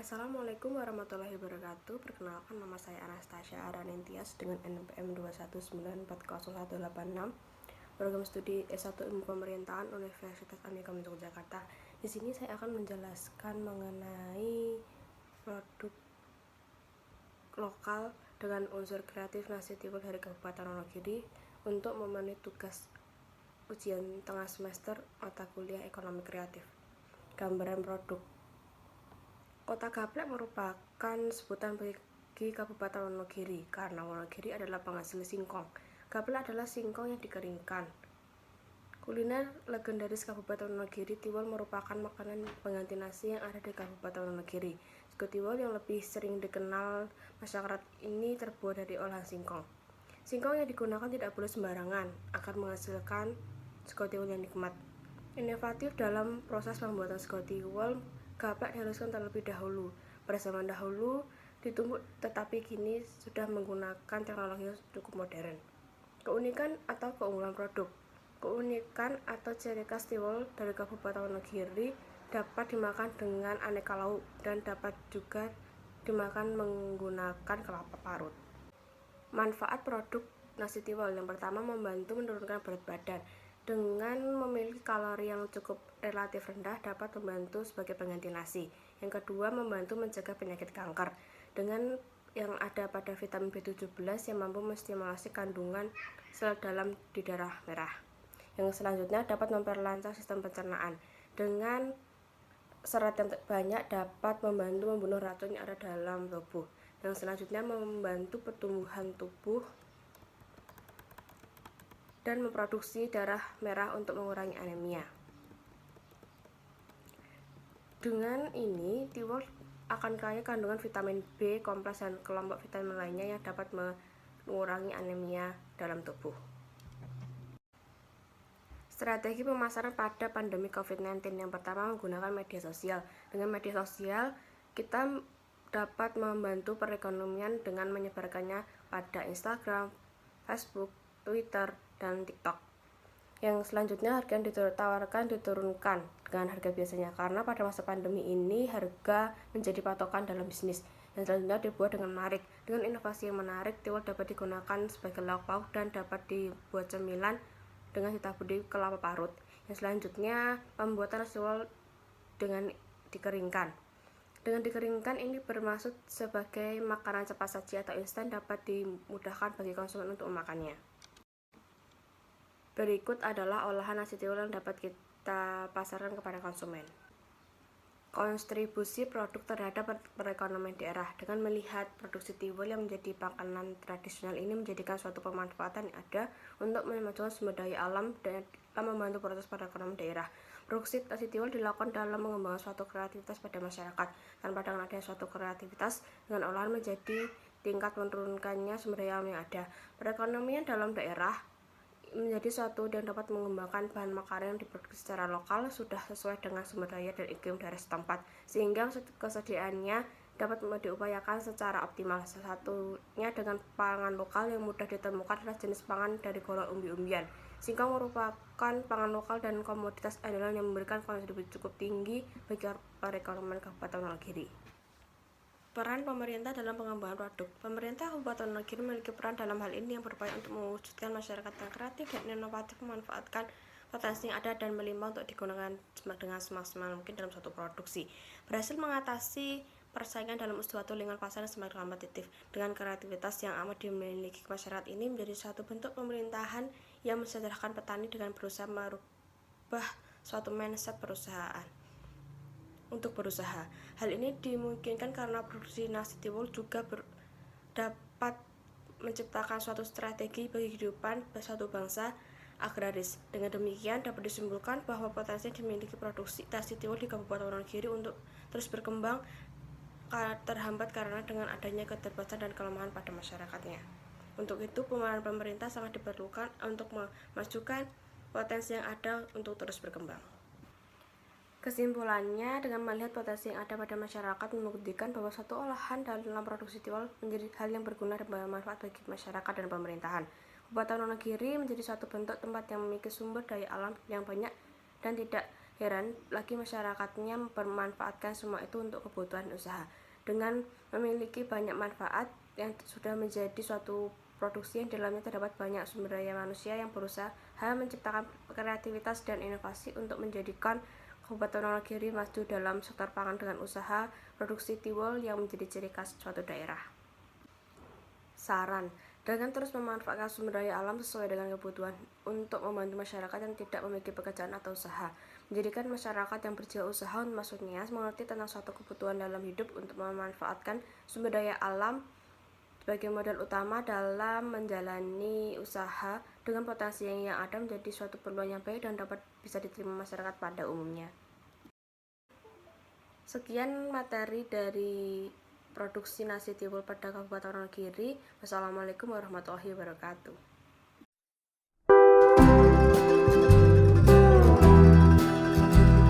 Assalamualaikum warahmatullahi wabarakatuh. Perkenalkan, nama saya Anastasia Aranentias dengan NPM 219401886, program studi S1 Ilmu Pemerintahan Universitas Amikom Yogyakarta. Di sini saya akan menjelaskan mengenai produk lokal dengan unsur kreatif nasi tiwul dari Kabupaten Wonogiri untuk memenuhi tugas ujian tengah semester mata kuliah ekonomi kreatif. Gambaran produk. Kota Gaplek merupakan sebutan bagi Kabupaten Wonogiri karena Wonogiri adalah penghasil singkong. Gaplek adalah singkong yang dikeringkan. Kuliner legendaris Kabupaten Wonogiri, tiwul merupakan makanan pengganti nasi yang ada di Kabupaten Wonogiri. Sego tiwul yang lebih sering dikenal masyarakat ini terbuat dari olahan singkong. Singkong yang digunakan tidak boleh sembarangan akan menghasilkan sego tiwul yang nikmat. Inovatif dalam proses pembuatan sego tiwul, gaplek dihaluskan terlebih dahulu. Pada zaman dahulu ditumbuk, tetapi kini sudah menggunakan teknologi yang cukup modern. Keunikan atau keunggulan produk. Keunikan atau ciri khas tiwul dari Kabupaten Wonogiri dapat dimakan dengan aneka lauk dan dapat juga dimakan menggunakan kelapa parut. Manfaat produk nasi tiwul. Yang pertama, membantu menurunkan berat badan. Dengan memiliki kalori yang cukup relatif rendah, dapat membantu sebagai pengganti nasi. Yang kedua, membantu mencegah penyakit kanker dengan yang ada pada vitamin B17 yang mampu menstimulasi kandungan sel dalam di darah merah. Yang selanjutnya, dapat memperlancar sistem pencernaan. Dengan serat yang banyak dapat membantu membunuh racun yang ada dalam tubuh. Yang selanjutnya, membantu pertumbuhan tubuh dan memproduksi darah merah untuk mengurangi anemia. Dengan ini, tiwul akan kaya kandungan vitamin B kompleks dan kelompok vitamin lainnya yang dapat mengurangi anemia dalam tubuh. Strategi pemasaran pada pandemi COVID-19. Yang pertama, menggunakan media sosial. Dengan media sosial, kita dapat membantu perekonomian dengan menyebarkannya pada Instagram, Facebook, Twitter, dan TikTok. Yang selanjutnya, harga yang ditawarkan diturunkan dengan harga biasanya karena pada masa pandemi ini harga menjadi patokan dalam bisnis. Yang selanjutnya, dibuat dengan menarik. Dengan inovasi yang menarik, tiwul dapat digunakan sebagai lauk pauk dan dapat dibuat cemilan dengan ditaburi kelapa parut. Yang selanjutnya, pembuatan nasi tiwul dengan dikeringkan. Dengan dikeringkan ini bermaksud sebagai makanan cepat saji atau instan, dapat dimudahkan bagi konsumen untuk memakannya. Berikut adalah olahan nasi tiwul yang dapat kita pasarkan kepada konsumen. Kontribusi produk terhadap perekonomian daerah. Dengan melihat produksi tiwul yang menjadi makanan tradisional ini menjadikan suatu pemanfaatan yang ada untuk memajukan sumber daya alam dan membantu proses perekonomian daerah. Produksi nasi tiwul dilakukan dalam mengembangkan suatu kreativitas pada masyarakat. Tanpa dengan adanya suatu kreativitas dengan olahan menjadi tingkat menurunkannya sumber daya alam yang ada. Perekonomian dalam daerah menjadi suatu yang dapat mengembangkan bahan makanan yang diproduksi secara lokal sudah sesuai dengan sumber daya dan iklim daerah setempat, sehingga kesediaannya dapat diupayakan secara optimal. Salah satunya dengan pangan lokal yang mudah ditemukan adalah jenis pangan dari golongan umbi-umbian. Singkong merupakan pangan lokal dan komoditas andalan yang memberikan kontribusi cukup tinggi bagi perekonomian Kabupaten Wonogiri. Peran pemerintah dalam pengembangan produk. Pemerintah Kabupaten Wonogiri memiliki peran dalam hal ini yang berupaya untuk mewujudkan masyarakat yang kreatif dan inovatif, memanfaatkan potensi yang ada dan melimpah untuk digunakan dengan semaksimal mungkin dalam suatu produksi. Berhasil mengatasi persaingan dalam suatu lingkungan pasar yang semakin kompetitif. Dengan kreativitas yang amat dimiliki masyarakat ini menjadi suatu bentuk pemerintahan yang mensejahterakan petani dengan berusaha merubah suatu mindset perusahaan untuk berusaha. Hal ini dimungkinkan karena produksi nasi tiwul juga dapat menciptakan suatu strategi bagi kehidupan suatu bangsa agraris. Dengan demikian dapat disimpulkan bahwa potensi yang dimiliki produksi nasi tiwul di Kabupaten Wonogiri untuk terus berkembang terhambat karena dengan adanya keterbatasan dan kelemahan pada masyarakatnya. Untuk itu, peran pemerintah sangat diperlukan untuk memajukan potensi yang ada untuk terus berkembang. Kesimpulannya, dengan melihat potensi yang ada pada masyarakat membuktikan bahwa suatu olahan dalam produksi tiwul menjadi hal yang berguna dan bermanfaat bagi masyarakat dan pemerintahan. Kabupaten Wonogiri menjadi suatu bentuk tempat yang memiliki sumber daya alam yang banyak dan tidak heran lagi masyarakatnya memanfaatkan semua itu untuk kebutuhan usaha. Dengan memiliki banyak manfaat yang sudah menjadi suatu produksi yang dalamnya terdapat banyak sumber daya manusia yang berusaha menciptakan kreativitas dan inovasi untuk menjadikan Kabupaten Wonogiri maju dalam sektor pangan dengan usaha produksi tiwul yang menjadi ciri khas suatu daerah. Saran, dengan terus memanfaatkan sumber daya alam sesuai dengan kebutuhan untuk membantu masyarakat yang tidak memiliki pekerjaan atau usaha. Menjadikan masyarakat yang berjiwa usaha maksudnya mengerti tentang suatu kebutuhan dalam hidup untuk memanfaatkan sumber daya alam sebagai modal utama dalam menjalani usaha dengan potensi yang ada menjadi suatu peluang yang baik dan dapat bisa diterima masyarakat pada umumnya. Sekian materi dari produksi nasi tiwul pada Kabupaten Wonogiri. Wassalamualaikum warahmatullahi wabarakatuh.